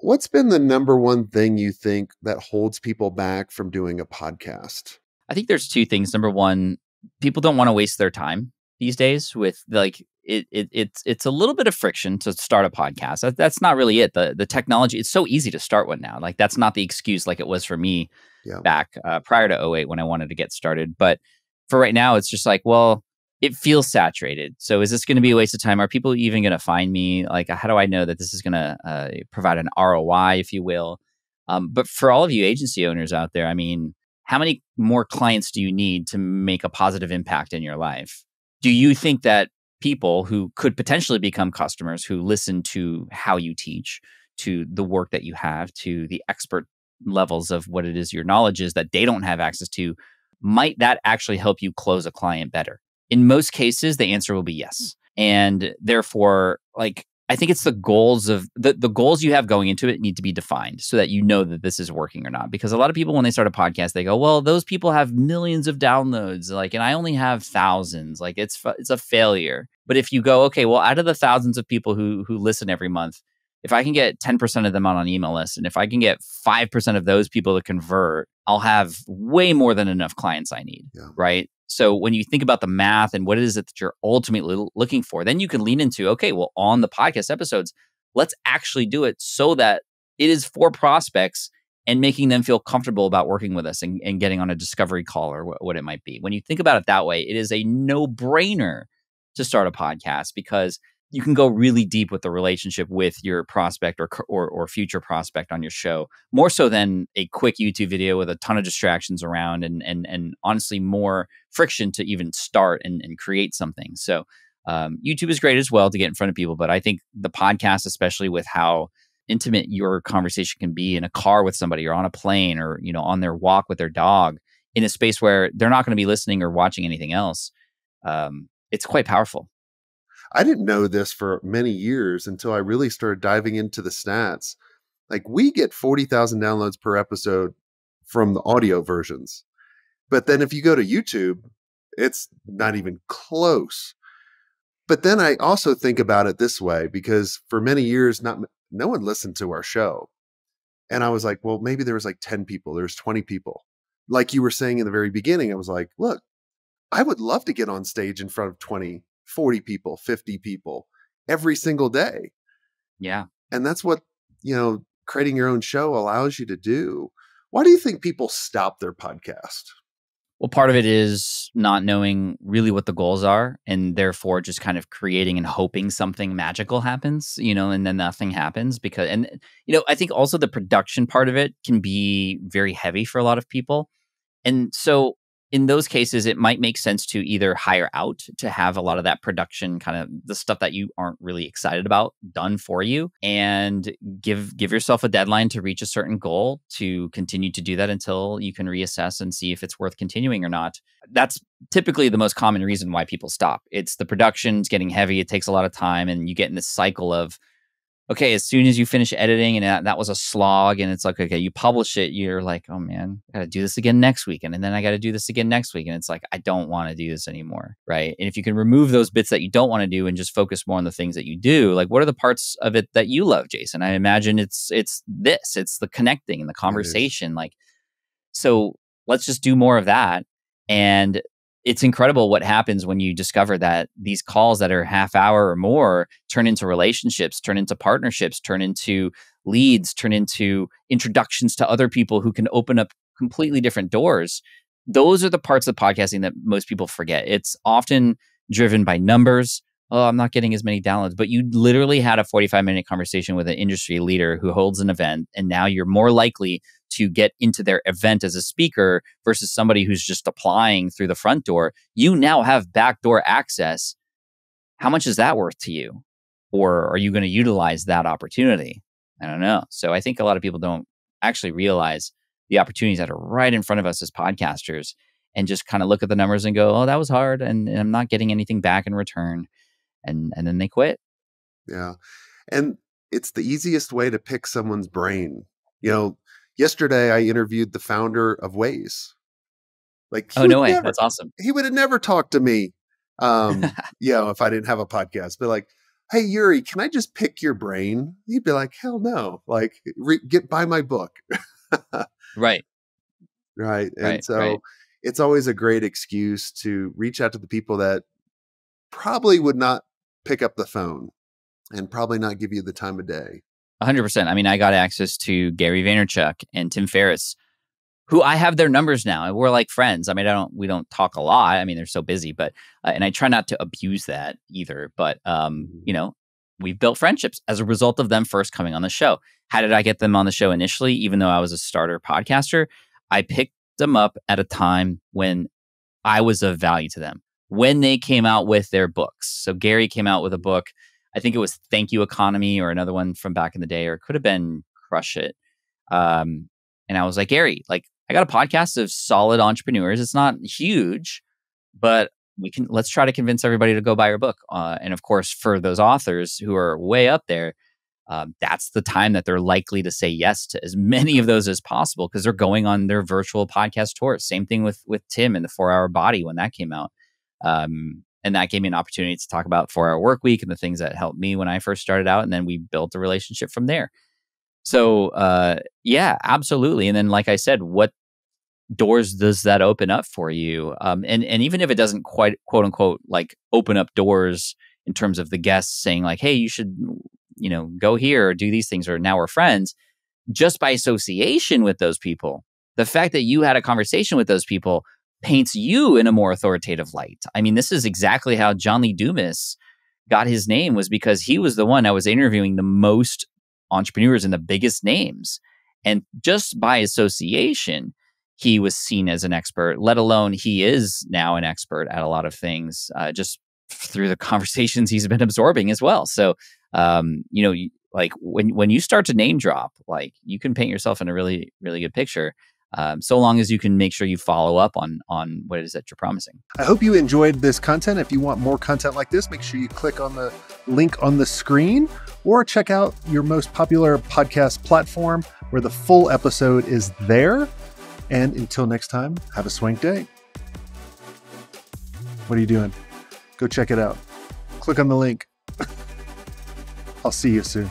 What's been the number one thing you think that holds people back from doing a podcast? I think there's two things. Number one, people don't want to waste their time these days with it's a little bit of friction to start a podcast. That's not really it. The technology, it's so easy to start one now. Like that's not the excuse like it was for me back prior to '08 when I wanted to get started. But for right now, it's just like, well, it feels saturated. So is this going to be a waste of time? Are people even going to find me? Like, how do I know that this is going to provide an ROI, if you will? But for all of you agency owners out there, I mean, how many more clients do you need to make a positive impact in your life? Do you think that people who could potentially become customers who listen to how you teach, to the work that you have, to the expert levels of what it is your knowledge is that they don't have access to, might that actually help you close a client better? In most cases, the answer will be yes. And therefore, like, I think it's the goals of the goals you have going into it need to be defined so that you know that this is working or not. Because a lot of people, when they start a podcast, they go, well, those people have millions of downloads, like, and I only have thousands. Like, it's a failure. But if you go, okay, well, out of the thousands of people who listen every month, if I can get 10% of them on an email list, and if I can get 5% of those people to convert, I'll have way more than enough clients I need, right? So when you think about the math and what it is that you're ultimately looking for, then you can lean into, okay, well, on the podcast episodes, let's actually do it so that it is for prospects and making them feel comfortable about working with us and getting on a discovery call or what it might be. When you think about it that way, it is a no-brainer to start a podcast because you can go really deep with the relationship with your prospect or future prospect on your show, more so than a quick YouTube video with a ton of distractions around and honestly more friction to even start and create something. So YouTube is great as well to get in front of people, but I think the podcast, especially with how intimate your conversation can be in a car with somebody or on a plane or, you know, on their walk with their dog in a space where they're not going to be listening or watching anything else, it's quite powerful. I didn't know this for many years until I really started diving into the stats. Like we get 40,000 downloads per episode from the audio versions. But then if you go to YouTube, it's not even close. But then I also think about it this way, because for many years, no one listened to our show. And I was like, well, maybe there was like 10 people, there's 20 people. Like you were saying in the very beginning, I was like, look, I would love to get on stage in front of 20, 40 people, 50 people every single day. Yeah. And that's what, you know, creating your own show allows you to do. Why do you think people stop their podcast? Well, part of it is not knowing really what the goals are and therefore just kind of creating and hoping something magical happens, you know, and then nothing happens because, and, you know, I think also the production part of it can be very heavy for a lot of people. And so in those cases, it might make sense to either hire out to have a lot of that production, kind of the stuff that you aren't really excited about, done for you, and give yourself a deadline to reach a certain goal to continue to do that until you can reassess and see if it's worth continuing or not. That's typically the most common reason why people stop. It's the production's getting heavy. It takes a lot of time, and you get in this cycle of, okay, as soon as you finish editing and that was a slog and it's like, okay, you publish it, you're like, oh man, I got to do this again next week. And then I got to do this again next week. And it's like, I don't want to do this anymore. Right. And if you can remove those bits that you don't want to do and just focus more on the things that you do, like what are the parts of it that you love, Jason? I imagine it's the connecting and the conversation. Like, so let's just do more of that. And it's incredible what happens when you discover that these calls that are half hour or more turn into relationships, turn into partnerships, turn into leads, turn into introductions to other people who can open up completely different doors. Those are the parts of podcasting that most people forget. It's often driven by numbers. Oh, I'm not getting as many downloads, but you literally had a 45-minute conversation with an industry leader who holds an event, and now you're more likely to get into their event as a speaker versus somebody who's just applying through the front door. You now have backdoor access. How much is that worth to you? Or are you going to utilize that opportunity? I don't know. So I think a lot of people don't actually realize the opportunities that are right in front of us as podcasters and just kind of look at the numbers and go, oh, that was hard and I'm not getting anything back in return. And then they quit. Yeah. And it's the easiest way to pick someone's brain. You know, yesterday I interviewed the founder of Waze. Like, oh, no way. That's awesome. He would have never talked to me, you know, if I didn't have a podcast. But like, hey, Yuri, can I just pick your brain? He'd be like, hell no. Like, get buy my book. Right. Right. And Right. so Right. it's always a great excuse to reach out to the people that probably would not pick up the phone and probably not give you the time of day. 100%. I mean, I got access to Gary Vaynerchuk and Tim Ferriss, who I have their numbers now, and we're like friends. I mean, we don't talk a lot. I mean, they're so busy, but and I try not to abuse that either. But you know, we've built friendships as a result of them first coming on the show. How did I get them on the show initially? Even though I was a starter podcaster, I picked them up at a time when I was of value to them, when they came out with their books. So Gary came out with a book. I think it was Thank You Economy, or another one from back in the day, or it could have been Crush It. And I was like, Gary, like, I got a podcast of solid entrepreneurs. It's not huge, but let's try to convince everybody to go buy your book. And of course, for those authors who are way up there, that's the time that they're likely to say yes to as many of those as possible, because they're going on their virtual podcast tours. Same thing with Tim and the 4-Hour Body when that came out. And that gave me an opportunity to talk about 4-Hour Workweek and the things that helped me when I first started out. And then we built a relationship from there. So, yeah, absolutely. And then, like I said, what doors does that open up for you? And even if it doesn't quite, quote unquote, like open up doors in terms of the guests saying like, hey, you should, you know, go here or do these things, or now we're friends, just by association with those people, the fact that you had a conversation with those people paints you in a more authoritative light. I mean, this is exactly how John Lee Dumas got his name, was because he was the one that was interviewing the most entrepreneurs and the biggest names. And just by association, he was seen as an expert, let alone he is now an expert at a lot of things, just through the conversations he's been absorbing as well. So, you know, like when you start to name drop, like, you can paint yourself in a really, really good picture. So long as you can make sure you follow up on what it is that you're promising. I hope you enjoyed this content. If you want more content like this, make sure you click on the link on the screen, or check out your most popular podcast platform where the full episode is there. And until next time, have a swank day. What are you doing? Go check it out. Click on the link. I'll see you soon.